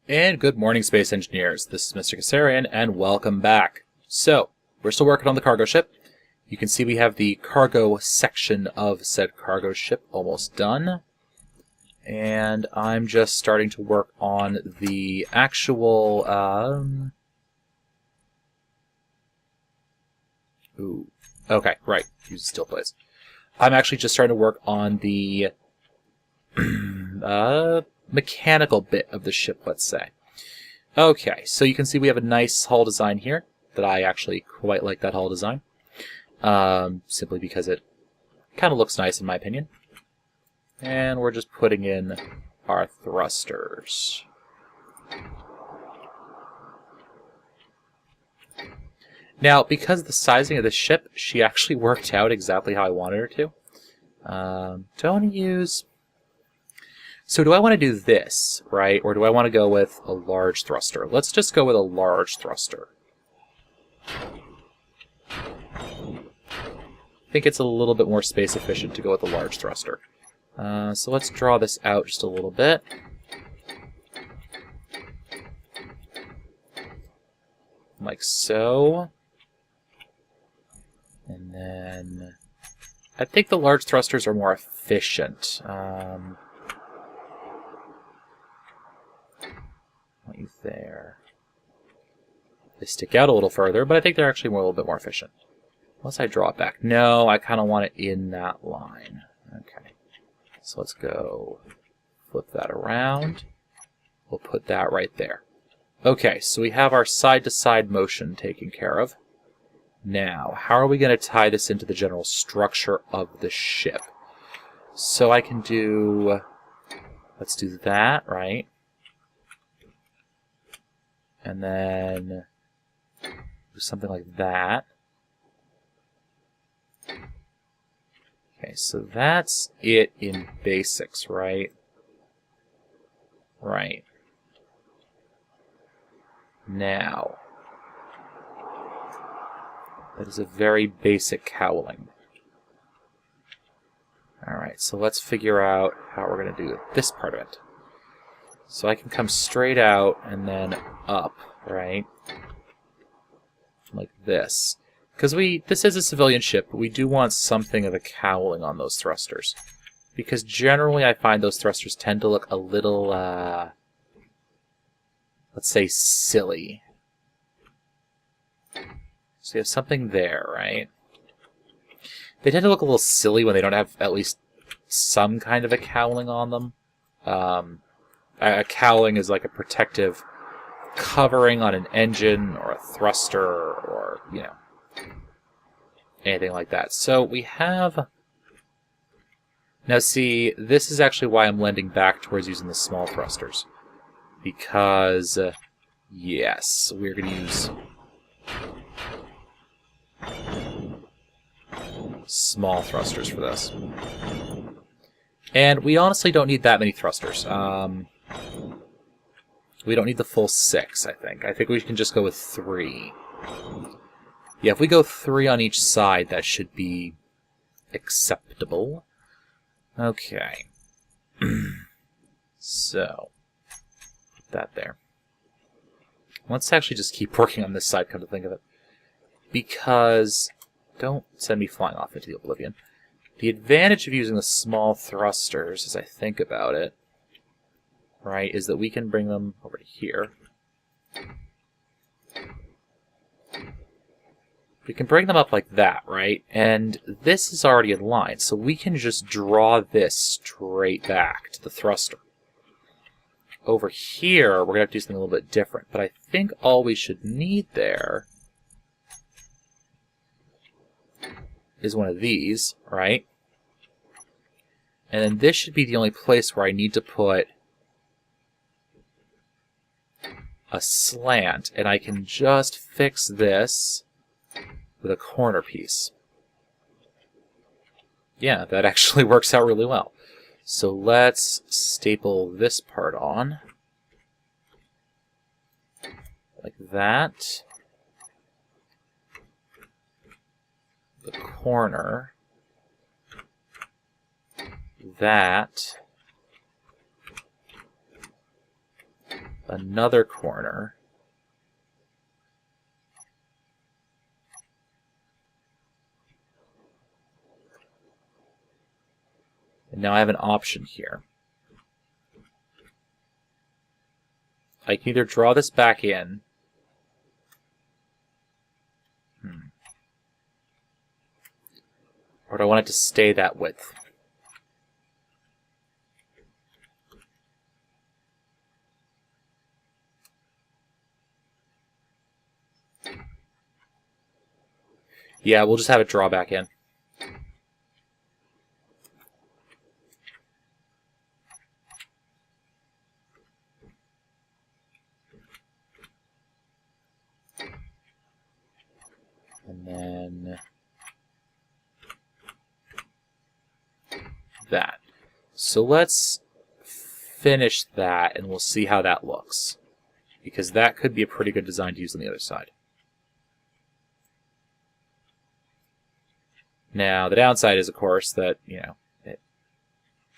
And good morning, space engineers. This is Mr. Kassarian, and welcome back. So, we're still working on the cargo ship. You can see we have the cargo section of said cargo ship almost done. And I'm just starting to work on the actual... Okay, right. Use still plays. I'm actually just starting to work on the mechanical bit of the ship, let's say. Okay, so you can see we have a nice hull design here that I actually quite like that hull design. Simply because it kind of looks nice in my opinion. And we're just putting in our thrusters. Now, because of the sizing of the ship, she actually worked out exactly how I wanted her to. Do I want to use... So do I want to do this, right? Or do I want to go with a large thruster? Let's just go with a large thruster. I think it's a little bit more space efficient to go with a large thruster. So let's draw this out just a little bit. Like so. And then I think the large thrusters are more efficient. There. They stick out a little further, but I think they're actually a little bit more efficient. Unless I draw it back. No, I kind of want it in that line. Okay. So let's go flip that around. We'll put that right there. Okay, so we have our side-to-side motion taken care of. Now, how are we going to tie this into the general structure of the ship? So I can do... Let's do that, right? And then do something like that. Okay, so that's it in basics, right? Right. Now, that is a very basic cowling. Alright, so let's figure out how we're going to do this part of it. So I can come straight out and then up, right? Like this. Because this is a civilian ship, but we do want something of a cowling on those thrusters. Because generally I find those thrusters tend to look a little, let's say, silly. So you have something there, right? They tend to look a little silly when they don't have at least some kind of a cowling on them. A cowling is like a protective covering on an engine or a thruster or, you know, anything like that. So we have... Now see, this is actually why I'm lending back towards using the small thrusters. Because, yes, we're going to use small thrusters for this. And we honestly don't need that many thrusters. We don't need the full 6, I think. I think we can just go with 3. Yeah, if we go 3 on each side, that should be acceptable. Okay. So, put that there. Let's actually just keep working on this side, come to think of it. Because, don't send me flying off into the oblivion. The advantage of using the small thrusters, as I think about it, right, is that we can bring them over to here. We can bring them up like that, right? And this is already in line, so we can just draw this straight back to the thruster. Over here, we're going to have to do something a little bit different, but I think all we should need there is one of these, right? And then this should be the only place where I need to put a slant, and I can just fix this with a corner piece. Yeah, that actually works out really well. So let's staple this part on. Like that. The corner. That. another corner. And now I have an option here. I can either draw this back in. Or do I want it to stay that width? Yeah, we'll just have it draw back in. And then that. So let's finish that and we'll see how that looks. Because that could be a pretty good design to use on the other side. Now, the downside is, of course, that, you know,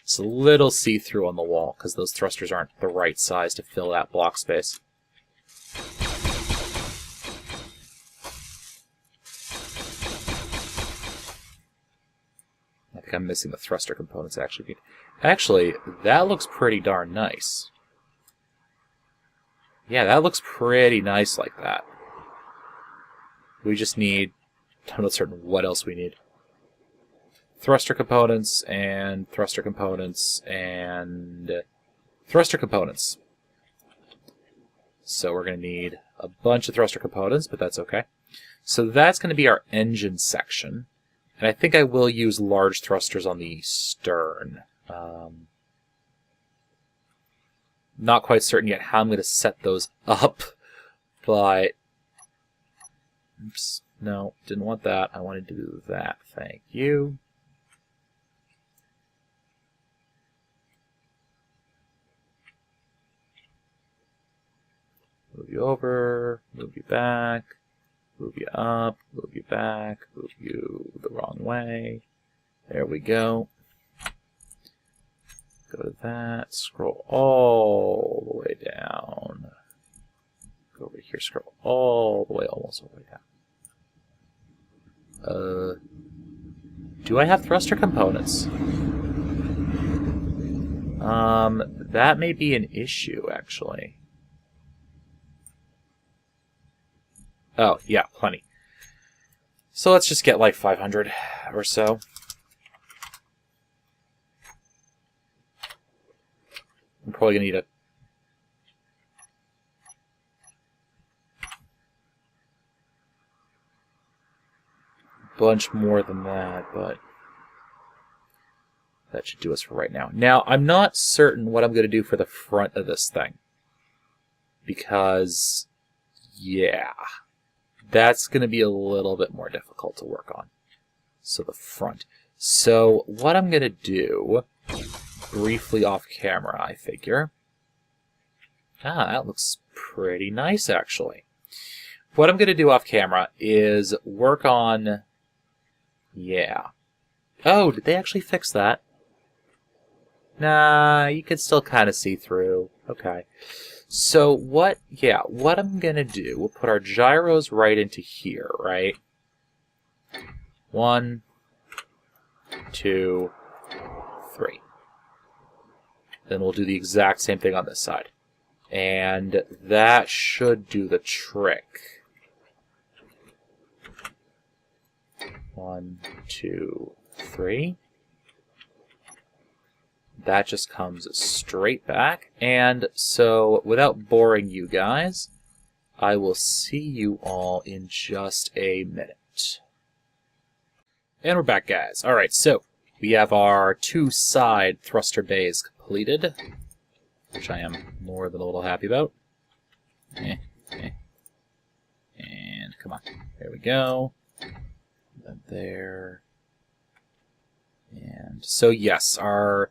it's a little see-through on the wall because those thrusters aren't the right size to fill that block space. I think I'm missing the thruster components, actually. Actually, that looks pretty darn nice. Yeah, that looks pretty nice like that. We just need... I'm not certain what else we need. Thruster components, and thruster components, and thruster components. So we're going to need a bunch of thruster components, but that's okay. So that's going to be our engine section. And I think I will use large thrusters on the stern. Not quite certain yet how I'm going to set those up, but... Oops, no, didn't want that. I wanted to do that. Thank you. Move you over, move you back, move you up, move you back, move you the wrong way. There we go. Go to that, scroll all the way down. Go over here, scroll all the way, almost all the way down. Do I have thruster components? That may be an issue, actually. Oh, yeah, plenty. So let's just get like 500 or so. I'm probably going to need a bunch more than that, but that should do us for right now. Now, I'm not certain what I'm going to do for the front of this thing. Because, yeah, that's going to be a little bit more difficult to work on. So the front. So what I'm going to do, briefly off camera, I figure. Ah, that looks pretty nice, actually. What I'm going to do off camera is work on... Yeah. Oh, did they actually fix that? Nah, you can still kind of see through. Okay. So what I'm going to do, we'll put our gyros right into here, right? 1, 2, 3. Then we'll do the exact same thing on this side. And that should do the trick. 1, 2, 3. That just comes straight back. And so, without boring you guys, I will see you all in just a minute. And we're back, guys. Alright, so we have our 2 side thruster bays completed, which I am more than a little happy about. And come on, there we go. And there. And so yes, our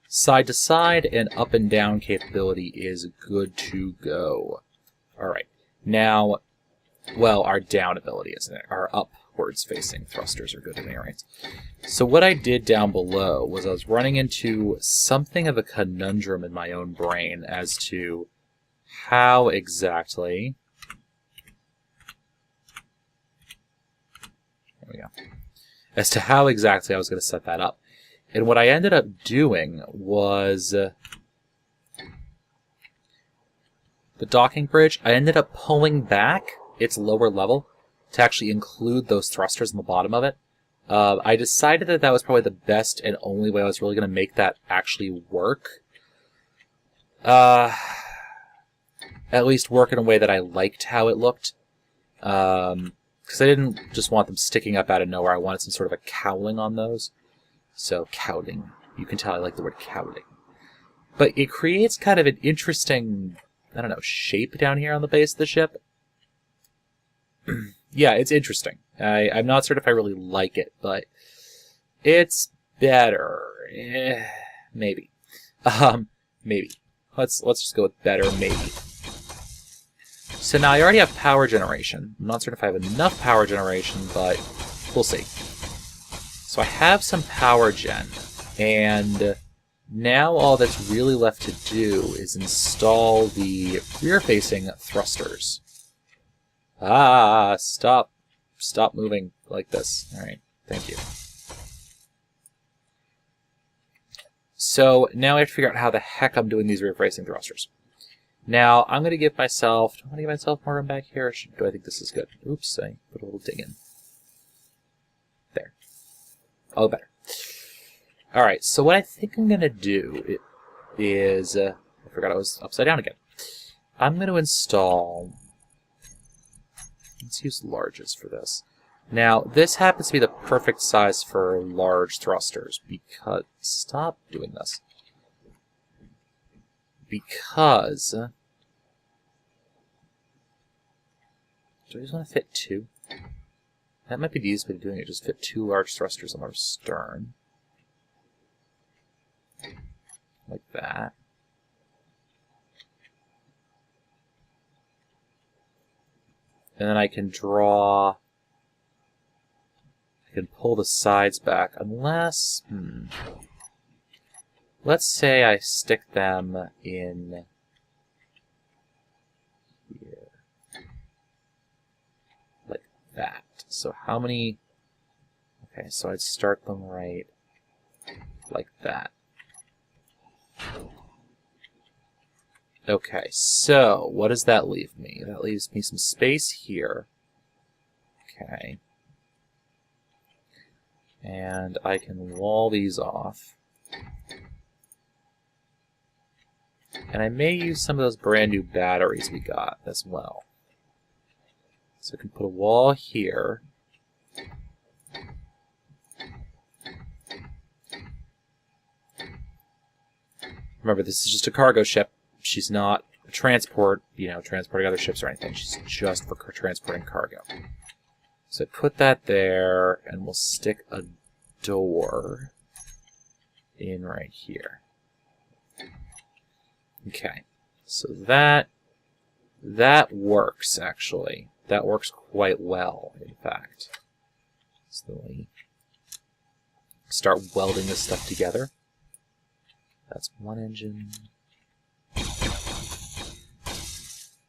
side to side and up and down capability is good to go. Alright, now, well, our down ability isn't it? Our upwards facing thrusters are good in the right. So what I did down below was I was running into something of a conundrum in my own brain as to how exactly... There we go. As to how exactly I was going to set that up. And what I ended up doing was... the docking bridge, I ended up pulling back its lower level to actually include those thrusters on the bottom of it. I decided that that was probably the best and only way I was really going to make that actually work. At least work in a way that I liked how it looked. Because I didn't just want them sticking up out of nowhere. I wanted some sort of a cowling on those. So, cowling. You can tell I like the word cowling. But it creates kind of an interesting, I don't know, shape down here on the base of the ship. Yeah, it's interesting. I'm not certain if I really like it, but it's better. Maybe. Maybe. Let's just go with better, maybe. So now I already have power generation. I'm not certain if I have enough power generation, but we'll see. So I have some power gen, and now all that's really left to do is install the rear-facing thrusters. Ah, stop. Stop moving like this. Alright, thank you. So now I have to figure out how the heck I'm doing these rear-facing thrusters. Now, I'm going to give myself... Do I want to give myself more room back here? Or do I think this is good? Oops, I put a little dig in. There. Oh, better. Alright, so what I think I'm going to do is... I forgot I was upside down again. I'm going to install... Let's use larges for this. Now, this happens to be the perfect size for large thrusters, because... Stop doing this. Because... Do I just want to fit two? That might be the easiest way of doing it, just fit two large thrusters on our stern. Like that. And then I can draw... I can pull the sides back, unless... Let's say I stick them in here. Like that. So how many... Okay, so I'd start them right like that. Okay, so what does that leave me? That leaves me some space here. Okay. And I can wall these off. And I may use some of those brand new batteries we got as well. So I can put a wall here. Remember, this is just a cargo ship. She's not a transport, transporting other ships or anything. She's just for transporting cargo. So I put that there, and we'll stick a door in right here. Okay, so that works, actually. That works quite well, in fact. So we start welding this stuff together. That's one engine.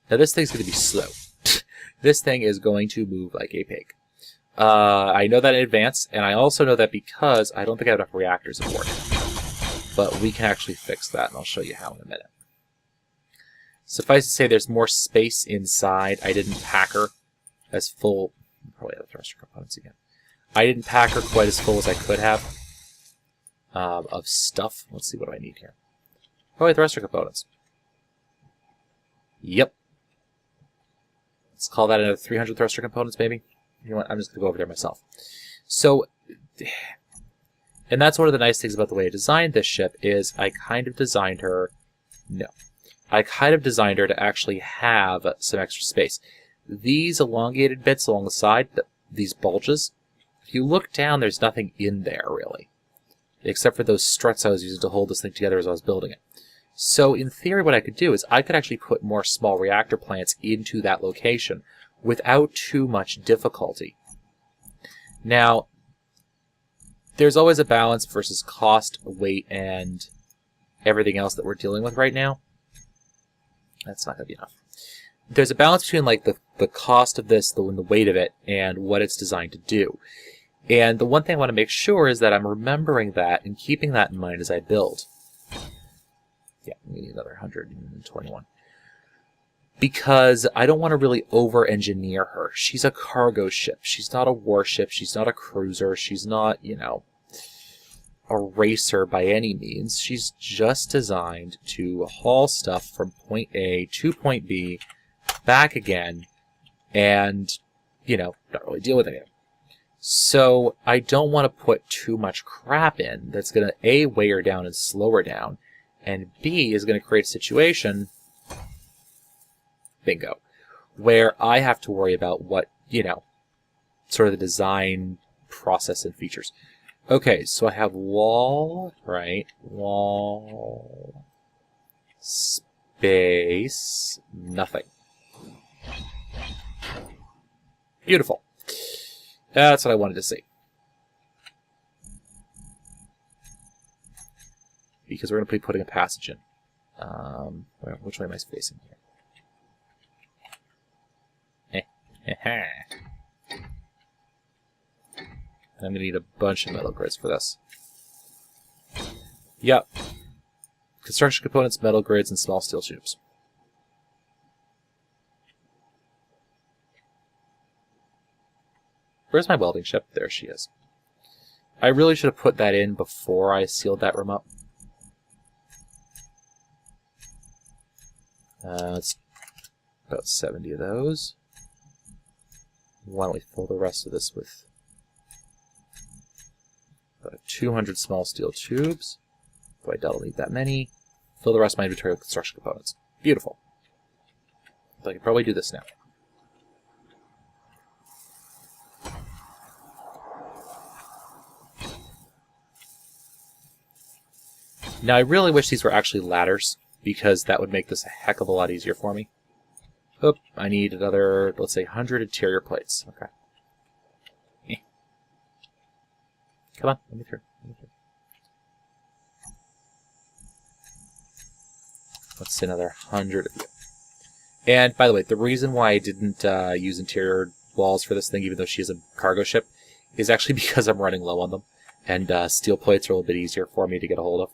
Now this thing's going to be slow. This thing is going to move like a pig. I know that in advance, and I also know that because I don't think I have enough reactors aboard. But we can actually fix that, and I'll show you how in a minute. Suffice to say, there's more space inside. I didn't pack her as full. Probably have the thruster components again. I didn't pack her quite as full as I could have of stuff. Let's see what do I need here. Probably thruster components. Yep. Let's call that another 300 thruster components, maybe. You know what? I'm just going to go over there myself. So, and that's one of the nice things about the way I designed this ship is I kind of designed her... No. I kind of designed her to actually have some extra space. These elongated bits along the side, these bulges, if you look down, there's nothing in there, really. Except for those struts I was using to hold this thing together as I was building it. So, in theory, what I could do is I could actually put more small reactor plants into that location without too much difficulty. Now, there's always a balance versus cost, weight, and everything else that we're dealing with right now. That's not going to be enough. There's a balance between like the cost of this, the weight of it, and what it's designed to do. And the one thing I want to make sure is that I'm remembering that and keeping that in mind as I build. Yeah, we need another 121. Because I don't want to really over-engineer her. She's a cargo ship. She's not a warship. She's not a cruiser. She's not, you know, a racer by any means. She's just designed to haul stuff from point A to point B, back again, and, you know, not really deal with anything. So I don't want to put too much crap in that's going to A, weigh her down and slow her down, and B, is going to create a situation, bingo, where I have to worry about what, you know, sort of the design process and features. Okay, so I have wall, right, wall, space, nothing. Beautiful. That's what I wanted to see. Because we're going to be putting a passage in. Which way am I facing here? I'm going to need a bunch of metal grids for this. Yep. Construction components, metal grids, and small steel tubes. Where's my welding ship? There she is. I really should have put that in before I sealed that room up. It's about 70 of those. Why don't we fill the rest of this with 200 small steel tubes. Though I doubt I'll need that many. Fill the rest of my inventory with construction components. Beautiful. So I can probably do this now. Now I really wish these were actually ladders, because that would make this a heck of a lot easier for me. Oop, I need another, let's say, 100 interior plates. Okay. Come on, let me through. Let's say another 100 of you. And, by the way, the reason why I didn't use interior walls for this thing, even though she is a cargo ship, is actually because I'm running low on them. And steel plates are a little bit easier for me to get a hold of.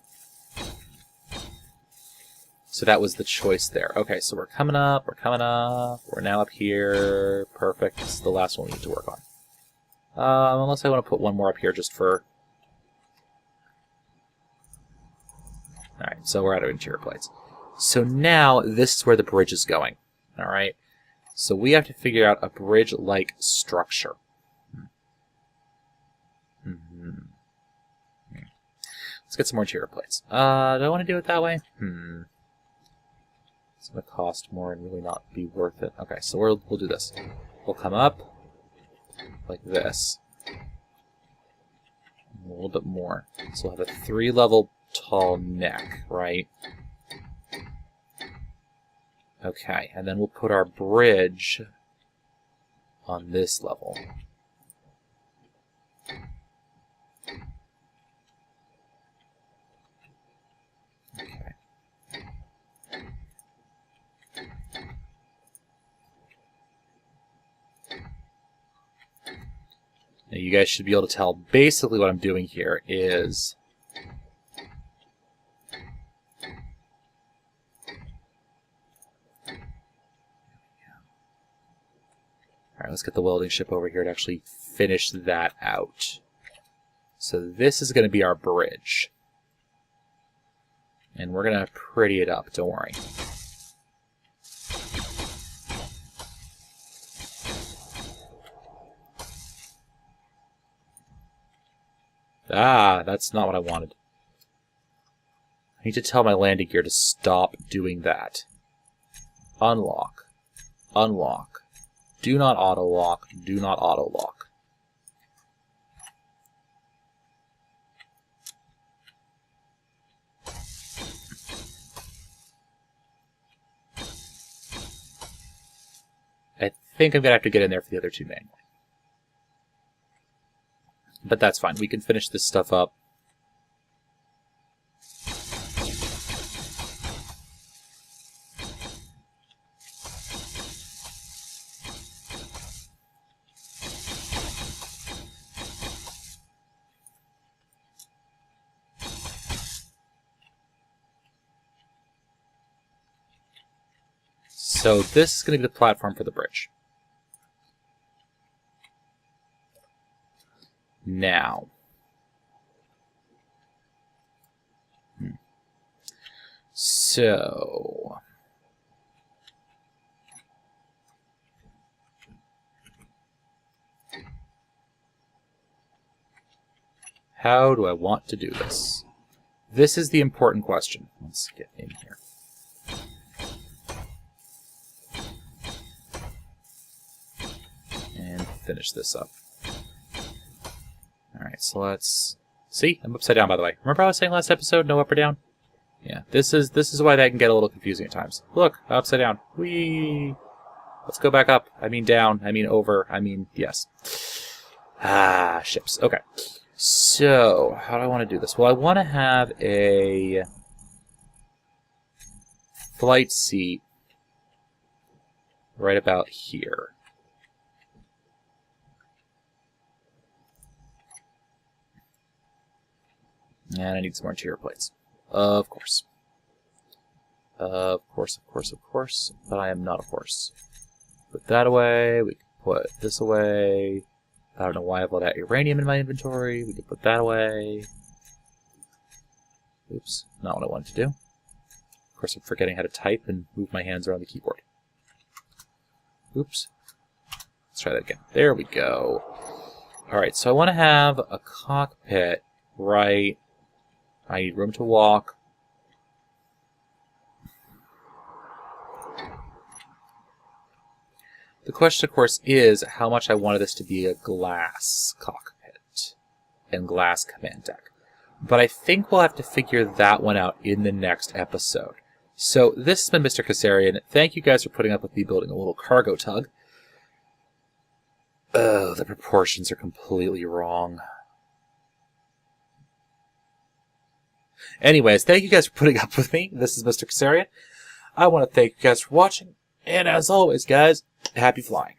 So that was the choice there. Okay, so we're coming up, we're now up here. Perfect, this is the last one we need to work on. Unless I want to put one more up here just for... Alright, so we're out of interior plates. So now, this is where the bridge is going. Alright, so we have to figure out a bridge-like structure. Let's get some more interior plates. Do I want to do it that way? It's going to cost more and really not be worth it. Okay, so we'll do this. We'll come up like this. A little bit more. So we'll have a 3-level tall neck, right? Okay, and then we'll put our bridge on this level. Okay. Now you guys should be able to tell basically what I'm doing here is alright, let's get the welding ship over here to actually finish that out. So this is going to be our bridge. And we're going to pretty it up, don't worry. Ah, that's not what I wanted. I need to tell my landing gear to stop doing that. Unlock. Unlock. Do not auto-lock. Do not auto-lock. I think I'm going to have to get in there for the other two manually. But that's fine. We can finish this stuff up. So this is going to be the platform for the bridge. Now. So. How do I want to do this? This is the important question. Let's get in here. And finish this up. Alright, so let's... See? I'm upside down, by the way. Remember I was saying last episode, no up or down? Yeah, this is why that can get a little confusing at times. Look, upside down. Whee! Let's go back up. I mean down. I mean over. I mean, yes. Ah, ships. Okay. So, how do I want to do this? Well, I want to have a flight seat right about here. And I need some more interior plates. Of course. Of course. But I am not a horse. Put that away. We can put this away. I don't know why I've let out uranium in my inventory. We can put that away. Oops, not what I wanted to do. Of course, I'm forgetting how to type and move my hands around the keyboard. Oops. Let's try that again. There we go. Alright, so I want to have a cockpit right... I need room to walk. The question, of course, is how much I wanted this to be a glass cockpit and glass command deck. But I think we'll have to figure that one out in the next episode. So this has been Mr. Kassarian. Thank you guys for putting up with me building a little cargo tug. Oh, the proportions are completely wrong. Anyways, thank you guys for putting up with me. This is Mr. Kassarian. I want to thank you guys for watching. And as always, guys, happy flying.